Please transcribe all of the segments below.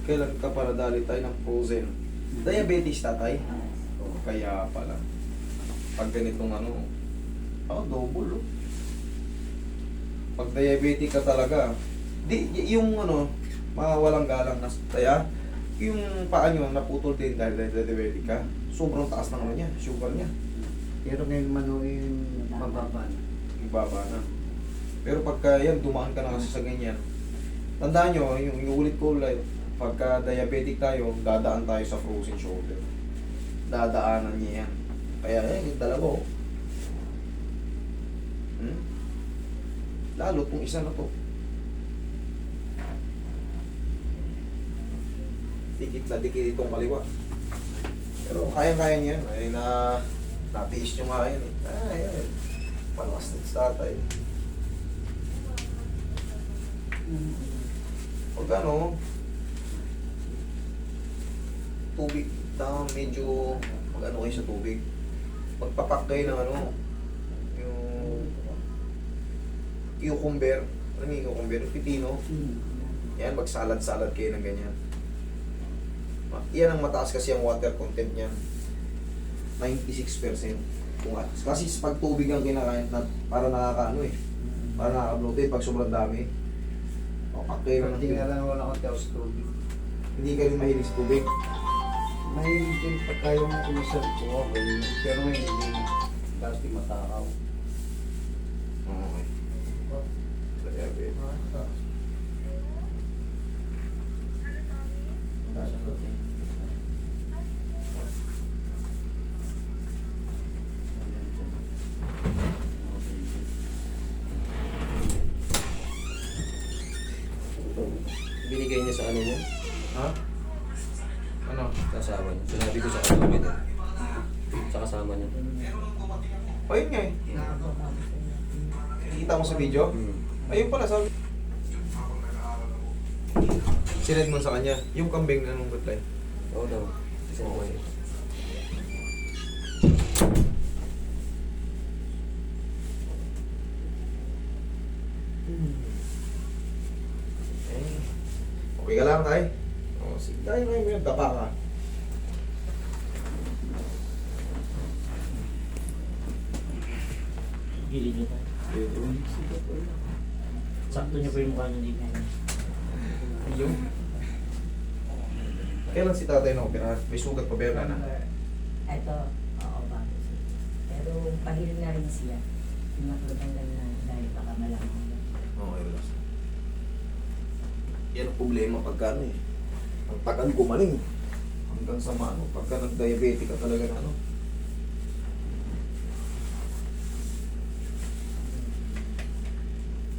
Kailan ka para dali tayo ng frozen? Diabetes tatay? O, kaya pala. Pag ganitong ano, double oh. Pag diabetic ka talaga, yung ano, mawalang galang na taya, yung paa nyo naputol din dahil diabetic ka, sobrang taas ng ano niya, sugar niya. Pero ngayon manuin mababa na. Ibaba na. Pero pagka yan, dumaan ka na kasi sa ganyan, tandaan nyo, yung ulit ko ulit, pagka diabetic tayo, dadaan tayo sa frozen shoulder. Dadaanan niya yan. Kaya yung dalawa oh. Lalo kung isa na to. Dikit na dikit itong kaliwa. Pero kaya-kaya niya yan. Ay natiis nyo nga yan eh. Ay. Palastik sa tatay. Pag ano, tubig na medyo mag-ano kayo sa tubig. Magpapak kayo ng ano, yung cucumber. Ano yung cucumber? Pipino. Yan, magsalad-salad kayo ng ganyan. Yan ang mataas kasi ang water content niyan. 96%. Kasi pag tubig ang kinakain, para nakakaano eh. Para nakaka-bloated pag sobrang dami. Okay lang. Hindi nga lang wala akong taos tubig. Hindi ka rin mahilig sa tubig. May din pagka yung umusap ko, okay. Pero ngayon hindi tapos di matakaw. Okay. Kaya Binigay niya sa ano niya? ha? Ano? Kasama niya. Sinabi ko sa kasama niya. Sa kasama niya. Ayun nga eh. Nakikita mo sa video? Ayun pala sabi. Sinend mo sa kanya. Yung kambing na nung reply. Oo daw. Kasi Okay. Okay ka lang tayo? O, sige tayo ngayon. Dapa ka. Gilid niyo tayo. Sakto niyo po yung mukha niyo dito. Yung. Kailan si tatay na opera? May sugat pa ba yun, Ana? Ito, oo, bago siya. Pero pahil na rin siya. Pinatanggal na dahil baka malamang. Okay, relax. Yan ang problema pagka ano eh. Ang tagal gumaling. Hanggang sa ano, pagka nag-diabetic ka talaga na ano.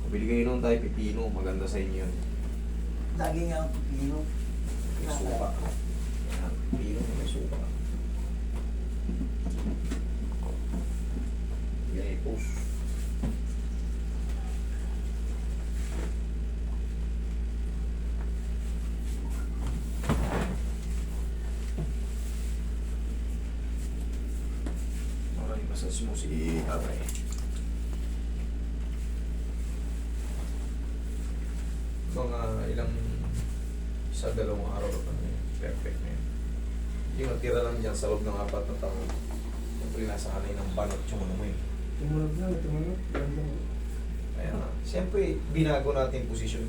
Pabili kayo nung tayo pipino, maganda sa inyo yun. Lagi nga ang pipino. May suka. Yan, pipino may suka. Yan, i-post. Maraming massage mo si tatay. Mga ilang sa dalawang araw na kami, perfect na yun. Yung natira lang dyan sa loob ng 4 na taon, siyempre nasa kanay ng banot yung ano mo eh. Tumunog na, tumunog. Kaya siyempre binago natin yung posisyon.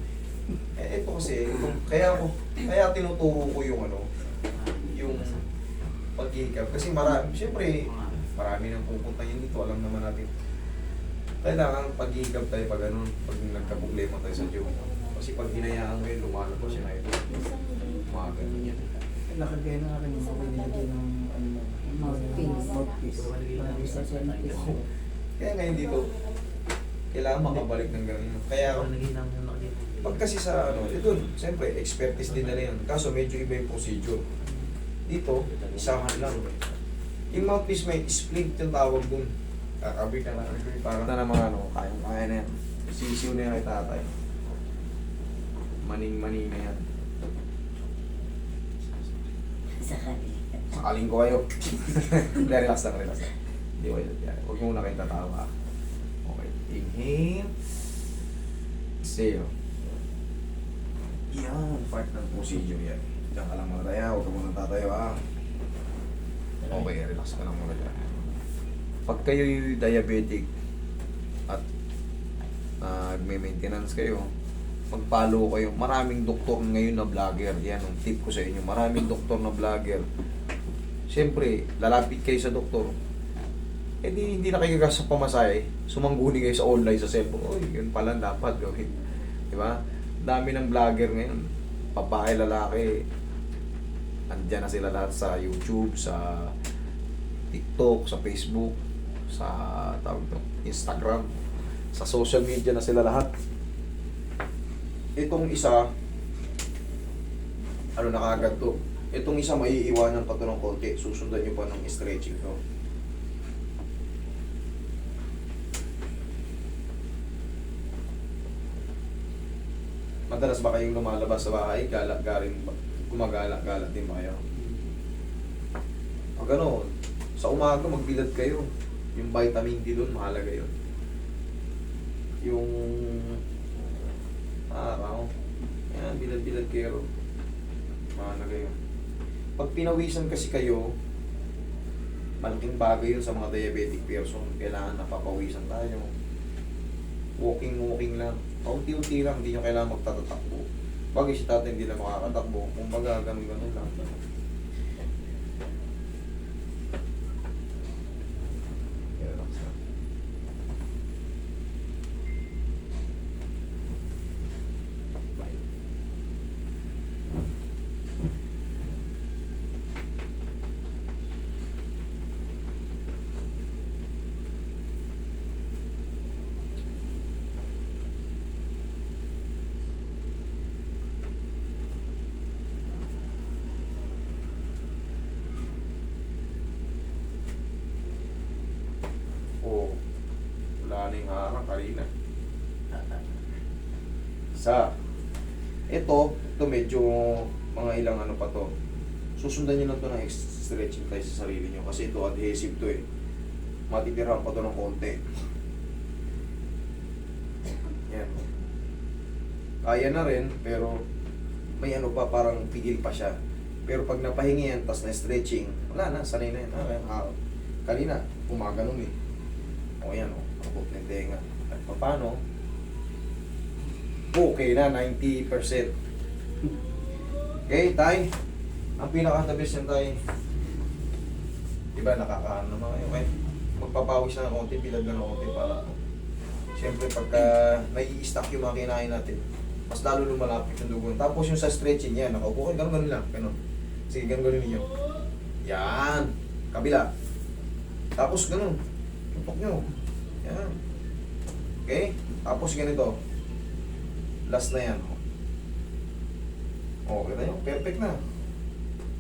Ito kasi, kaya tinuturo ko yung ano, yung pag-hikap. Kasi siyempre, marami nang pupunta yun dito, alam naman natin. Kailangan pag-hikap tayo pag ano, pag nagka-problema tayo sa Diyo. Kasi pag hinayaan mo yun, lumalabas siya na ito. Mga ganun yan. Nakagaya na akin yung mga nilagay ng ano, mouthpiece. Isa sa mouthpiece. Kaya ngayon dito, kailangan makabalik ng ganun. Kaya pag kasi sa ano, ito, siyempre, expertise din nila yan. Kaso medyo iba yung procedure. Dito, isahan lang. Yung mouthpiece may split yung tawag dun. Kakabig na lang. Parang na mga ano, kaya na yan. Sisiw na yan kay tatay. Maning-mani na yan. Sakali. Sakaling ko kayo. Hindi, relax lang, relax lang. Hindi ko yan. Huwag muna kayong tatawa. Okay. Inhale. Exhale. Yan, part ng procedure yan. Diyan ka lang muna tayo, huwag ka muna tatayo ha. Okay, relax ka lang muna dyan. Pag kayo diabetic at nagme-maintenance kayo, mag-follow kayo. Maraming doktor ngayon na vlogger. Yan ang tip ko sa inyo. Maraming doktor na vlogger. Siyempre, lalapit kayo sa doktor. Eh hindi na kayo gagastos sa pamasahe. Sumangguni kayo sa online, sa cellphone. Uy, yun pala dapat gawin. Diba? Dami ng vlogger ngayon. Babae, lalaki. Andiyan na sila lahat sa YouTube, sa TikTok, sa Facebook, sa Instagram. Sa social media na sila lahat. Itong isa, ano na kagad to? Itong isa maiiwanan pa to ng konti. Susundan nyo pa ng stretching to. Madalas ba kayong lumalabas sa bahay? Gumagala-gala din ba kayo? Pag ano, sa umaga magbilad kayo. Yung vitamin D doon, mahalaga yun. Yung araw, yan, bilad-bilad kayo. Mahalaga yun. Pag pinawisan kasi kayo, malaking bagay yun sa mga diabetic person. Kailangan napapawisan tayo. Walking lang. Paunti-unti lang, hindi nyo kailangan magtatatakbo. Bagay si tatay hindi lang makakatakbo. Kung baga, ganun-ganun lang. Relax lang. Oh, wala na yung harang kanina. Isa. Ito medyo mga ilang ano pa to. Susundan nyo lang to ng stretching tayo sa sarili nyo. Kasi ito adhesive to eh. Matitirahan pa to ng konti. Yan. Kaya na rin, pero may ano pa, parang pigil pa siya. Pero pag napahingi yan, tas na stretching, wala na, sanay na yan. Kanina, gumaganon eh. O yan o, abot ng tenga. At paano? Okay na, 90%. Okay, tay. Ang pinaka-the-best yan, tay. Diba, nakakaano naman kayo. Okay, magpapawis na ng konti, bilad na ng konti para. Siyempre, pagka nai-stack yung mga kinain natin, mas lalo lumalapit yung dugo. Tapos yung sa stretching yan, nakaupo kayo, ganun lang. Ganun. Sige, ganun ninyo. Yan. Kabila. Tapos ganun. Tutok nyo. Yan. Okay? Tapos ganito. Last na yan. Okay na yun. Perfect na.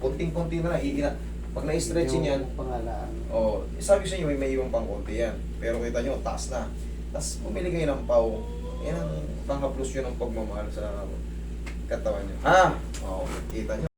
Konting-konti na na. Pag na-stretching yan, Pangalaan. sabi sa inyo may iwan pang konti yan. Pero kita nyo, taas na. Tapos bumili kayo ng pau. Yan ang pang-plus yun ng pagmamahal sa katawan nyo. Ha? Oo, kita nyo.